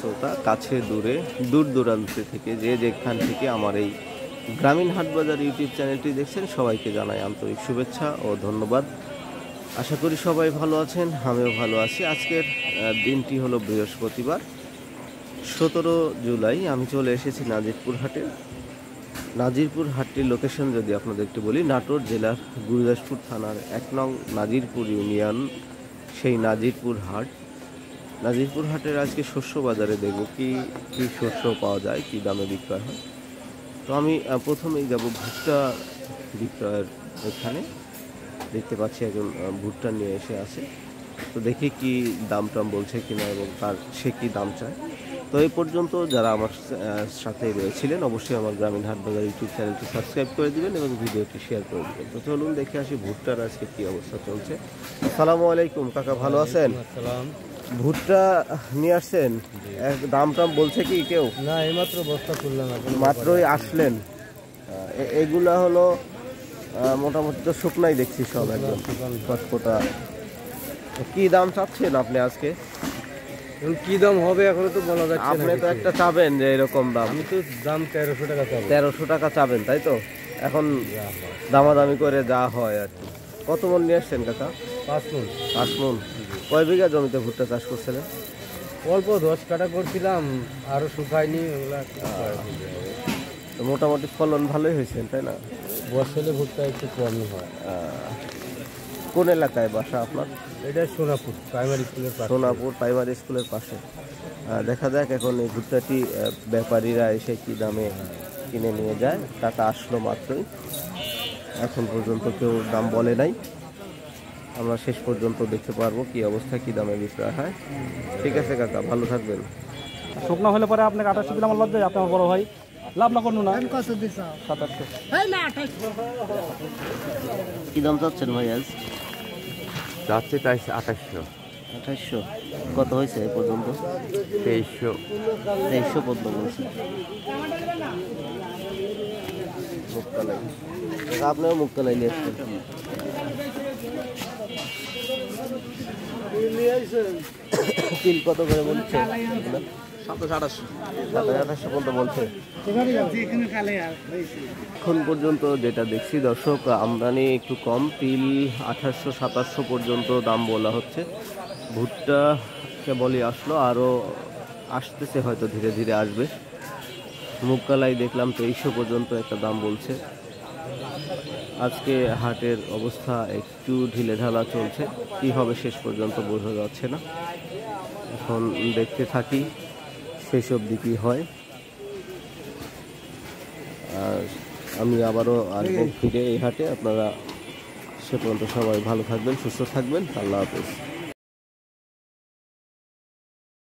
শ্রোতা, কাছে দূরে দূর দূরান্ত থেকে যেখান থেকে আমার এই গ্রামীণ হাটবাজার ইউটিউব চ্যানেলটি দেখছেন, সবাইকে জানাই আন্তরিক শুভেচ্ছা ও ধন্যবাদ। আশা করি সবাই ভালো আছেন, আমিও ভালো আছি। আজকের দিনটি হলো বৃহস্পতিবার, 17 জুলাই। আমি চলে এসেছি নাজিরপুর হাটে। নাজিরপুর হাটটির লোকেশন যদি আপনাদের একটু বলি, নাটোর জেলার গুরুদাসপুর থানার 1 নং নাজিরপুর ইউনিয়ন, সেই নাজিরপুর হাট। নাজিরপুর হাটের আজকে শস্য বাজারে দেখব কি কি শস্য পাওয়া যায়, কি দামে বিক্রয় হয়। তো আমি প্রথমেই যাব ভুট্টা বিক্রয়ের এখানে। দেখতে পাচ্ছি একজন ভুট্টা নিয়ে এসে আছে, তো দেখি কি দাম টাম বলছে কিনা এবং সে কি দাম চায়। তো এই পর্যন্ত যারা আমার সাথে রয়েছিলেন, অবশ্যই আমার গ্রামীণ হাটবাজার ইউটিউব চ্যানেলটি সাবস্ক্রাইব করে দিবেন এবং ভিডিওটি শেয়ার করে দিবেন। তো চলুন দেখে আসি ভুট্টার আজকে কি অবস্থা চলছে। আসসালামু আলাইকুম কাকা, ভালো আছেন? ভুট্টা নিয়ে আসছেন, দাম টাম বলছে কি কেউ? না, এইমাত্র বস্তা খুললাম, মাত্রই আসলেন। এগুলা হলো মোটামুটি তো শুকনাই দেখছি সব একদম কটকটা। কি দাম চাচ্ছেন আপনি আজকে? কি দাম হবে এখনো তো বলা যাচ্ছে না। আপনি তো একটা চাবেন যে এরকম দাম। আমি তো দাম 1300 টাকা চাবো। 1300 টাকা চাবেন, তাই তো? এখন দামাদামি করে যা হয় আর কি। কত মন নিয়ে আসছেন কাকা? 5 মণ। 5 মণ। কয় বিঘা জমিতে ভুট্টা চাষ করছিলেন? অল্প 10 কাটা করছিলাম, আরো শুকায়নি ওগুলা। তো মোটামুটি ফলন ভালোই হয়েছে, তাই না? বর্ষালে ভুট্টা একটু কমই হয়। কোন এলাকায় বাসা আপনার? এটা সোনাপুর প্রাইমারি স্কুলের পাশে। সোনাপুর প্রাইমারি স্কুলের পাশে। দেখা যাক এখন এই ভুট্টাটি ব্যাপারীরা এসে কি দামে কিনে নিয়ে যায়। টাকা আসলো মাত্রই, এখন পর্যন্ত কেউ দাম বলে নাই। আমরা শেষ পর্যন্ত দেখতে পারবো কি অবস্থা, কি দামে বিক্রয় হয়। ঠিক আছে কাকা, ভালো থাকবেন। শুকনো হলে পরে আপনাকে 2800 দিলাম, লাভ দেয় আপনার বড় ভাই, লাভ না করুন না। 2700। কি দাম চাচ্ছেন ভাই আজ? যাচ্ছে তাই 2800। 2800 কত হয়েছে এ পর্যন্ত? 2300 পর্যন্ত বলছে। মুক্তালাই, আপনিও মুক্তালাই নিয়ে আসছেন। তিল কত করে বলছে? 2700 পর্যন্ত বলছে। এখন পর্যন্ত যেটা দেখছি দর্শক, আমদানি একটু কম। তিল 2800-2700 পর্যন্ত দাম বলা হচ্ছে। ভুট্টা কেবলই আসলো, আরও আসতেছে, হয়তো ধীরে ধীরে আসবে। মুগকালাই দেখলাম 2300 পর্যন্ত একটা দাম বলছে। আজকে হাটের অবস্থা একটু ঢিলে ঢালা চলছে, কি হবে শেষ পর্যন্ত বোঝা যাচ্ছে না। এখন দেখতে থাকি শেষ অবধি কী হয়। আর আমি আবারও আসবো ফিরে এই হাটে। আপনারা সে পর্যন্ত সবাই ভালো থাকবেন, সুস্থ থাকবেন। আল্লাহ হাফেজ।